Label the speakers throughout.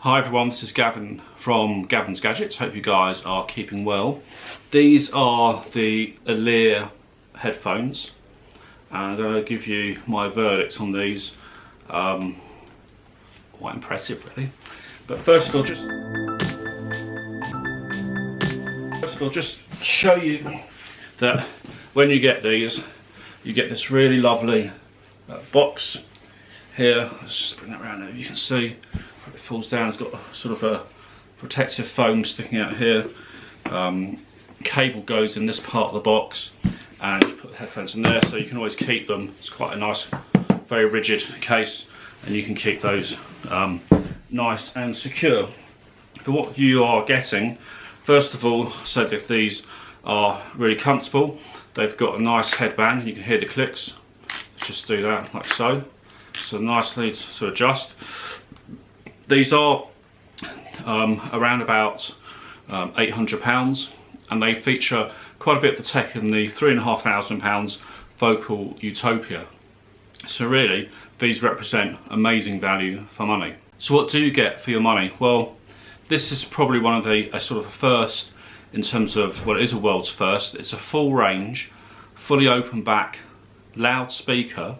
Speaker 1: Hi everyone, this is Gavin from Gavin's Gadgets. Hope you guys are keeping well. These are the Elear headphones. I'm going to give you my verdict on these. Quite impressive really. But first of all, just show you that when you get these, you get this really lovely box here. Let's just bring that around there. You can see it falls down. It's got sort of a protective foam sticking out here. Cable goes in this part of the box, and you put the headphones in there, so you can always keep them. It's quite a nice, very rigid case, and you can keep those nice and secure. But what you are getting, first of all, so that these are really comfortable. They've got a nice headband, and you can hear the clicks. Let's just do that like so. So nicely to adjust. These are around about £800, and they feature quite a bit of the tech in the £3,500 Focal Utopia. So really, these represent amazing value for money. So what do you get for your money? Well, this is probably one of the sort of a first in terms of, well, it is a world's first. It's a full range, fully open back loudspeaker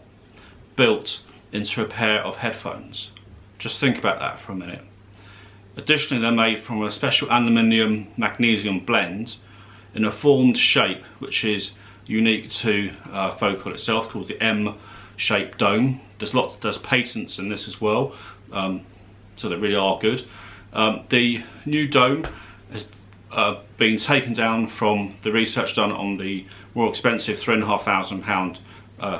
Speaker 1: built into a pair of headphones. Just think about that for a minute. Additionally, they're made from a special aluminium magnesium blend in a formed shape which is unique to Focal itself, called the M-shaped dome. There's patents in this as well, so they really are good. The new dome has been taken down from the research done on the more expensive £3,500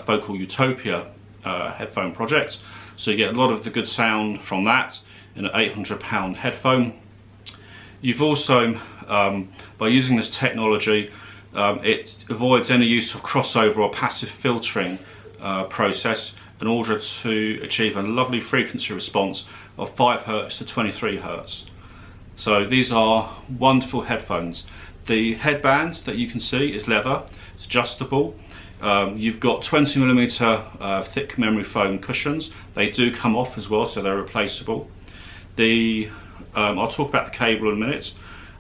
Speaker 1: Focal Utopia headphone project. So you get a lot of the good sound from that in an £800 headphone. You've also, by using this technology, it avoids any use of crossover or passive filtering process in order to achieve a lovely frequency response of 5 Hz to 23 Hz. So these are wonderful headphones. The headband that you can see is leather, it's adjustable. You've got 20mm thick memory foam cushions. They do come off as well, so they're replaceable. I'll talk about the cable in a minute.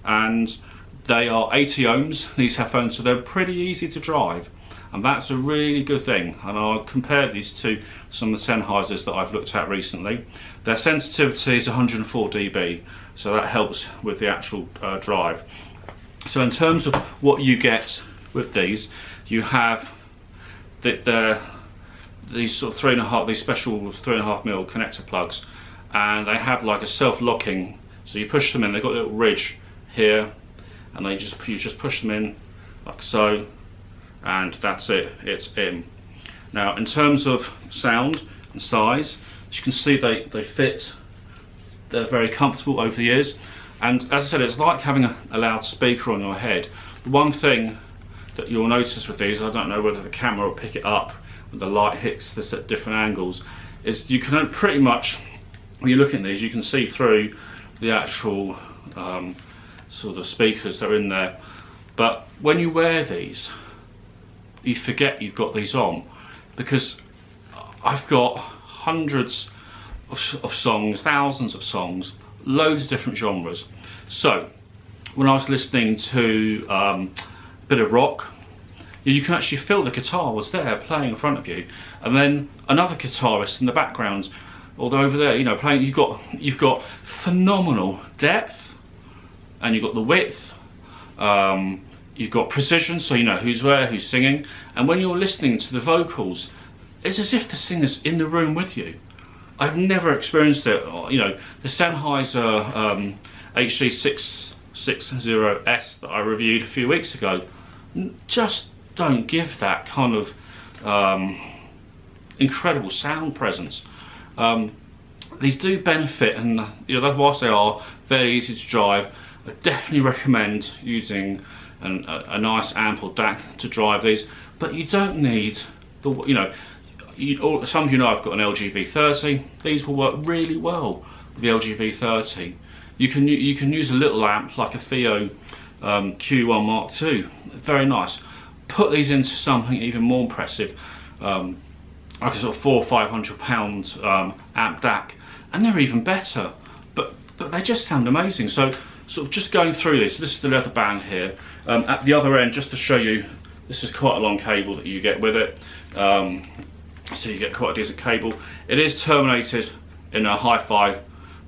Speaker 1: And they are 80 ohms, these headphones, so they're pretty easy to drive. And that's a really good thing. And I'll compare these to some of the Sennheisers that I've looked at recently. Their sensitivity is 104 dB, so that helps with the actual drive. So in terms of what you get with these, you have these sort of these special 3.5mm connector plugs, and they have like a self-locking. So you push them in. They've got a little ridge here, and you just push them in like so, and that's it. It's in. Now, in terms of sound and size, as you can see, they fit. They're very comfortable over the years, and as I said, it's like having a loudspeaker on your head. The one thing that you'll notice with these, I don't know whether the camera will pick it up when the light hits this at different angles, is you can pretty much, when you look at these, you can see through the actual sort of speakers that are in there. But when you wear these, you forget you've got these on, because I've got hundreds of songs, thousands of songs, loads of different genres. So when I was listening to bit of rock, you can actually feel the guitar was there playing in front of you, and then another guitarist in the background, although over there, you know, playing. You've got phenomenal depth, and you've got the width. You've got precision, so you know who's where, who's singing, and when you're listening to the vocals, it's as if the singer's in the room with you. I've never experienced it. You know, the Sennheiser HD660S that I reviewed a few weeks ago just don't give that kind of incredible sound presence. These do benefit, and you know, whilst they are very easy to drive, I definitely recommend using a nice ample DAC to drive these. But you don't need the, you know, some of you know I've got an LG V30. These will work really well with the LG V30. You can use a little amp like a Theo Q1 Mark II. Very nice. Put these into something even more impressive, like a sort of £400 or £500 amp DAC, and they're even better. But but they just sound amazing. So sort of just going through this is the leather band here. At the other end, just to show you, this is quite a long cable that you get with it. So you get quite a decent cable. It is terminated in a hi-fi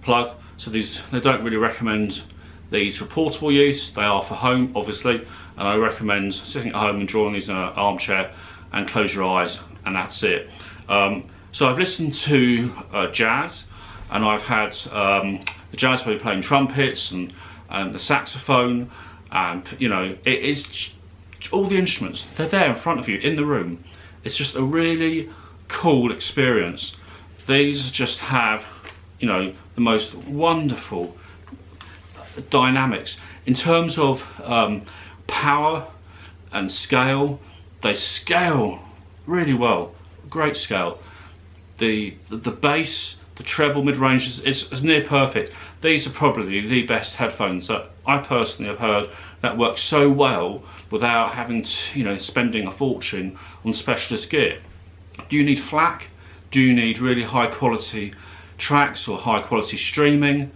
Speaker 1: plug, so they don't really recommend these for portable use. They are for home, obviously, and I recommend sitting at home and drawing these in an armchair and close your eyes, and that's it. So I've listened to jazz, and I've had the jazz player playing trumpets and the saxophone, and you know, it is all the instruments. They're there in front of you in the room. It's just a really cool experience. These just have, you know, the most wonderful dynamics in terms of power and scale. They scale really well, great scale. The bass, the treble, mid-range is near perfect. These are probably the best headphones that I personally have heard that work so well without having to, you know, spending a fortune on specialist gear. Do you need FLAC? Do you need really high quality tracks or high quality streaming?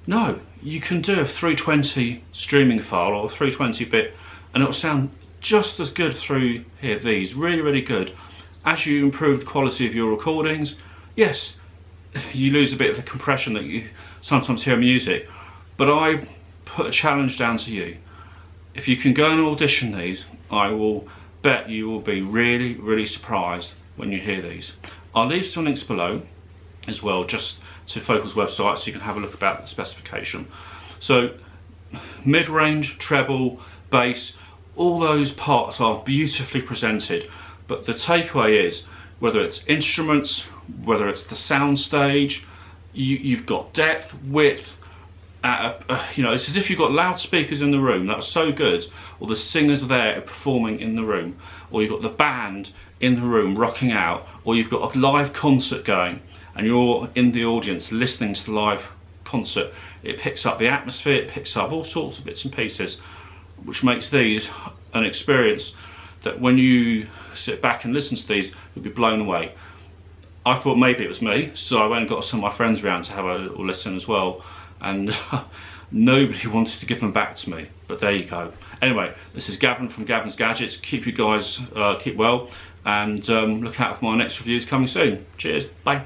Speaker 1: No, you can do a 320 streaming file or a 320-bit and it'll sound just as good through here. These really good. As you improve the quality of your recordings, yes, you lose a bit of the compression that you sometimes hear in music, but I put a challenge down to you. If you can go and audition these, I will bet you will be really surprised when you hear these. I'll leave some links below as well, just to Focal's website, so you can have a look about the specification. So mid-range, treble, bass, all those parts are beautifully presented, but the takeaway is, whether it's instruments, whether it's the sound stage, you've got depth, width, you know, it's as if you've got loudspeakers in the room. That's so good. Or the singers there performing in the room, or you've got the band in the room rocking out, or you've got a live concert going and you're in the audience listening to the live concert. It picks up the atmosphere, it picks up all sorts of bits and pieces, which makes these an experience that when you sit back and listen to these, you'll be blown away. I thought maybe it was me, so I went and got some of my friends around to have a little listen as well, and nobody wanted to give them back to me, but there you go. Anyway, this is Gavin from Gavin's Gadgets. Keep you guys keep well, and look out for my next reviews coming soon. Cheers, bye.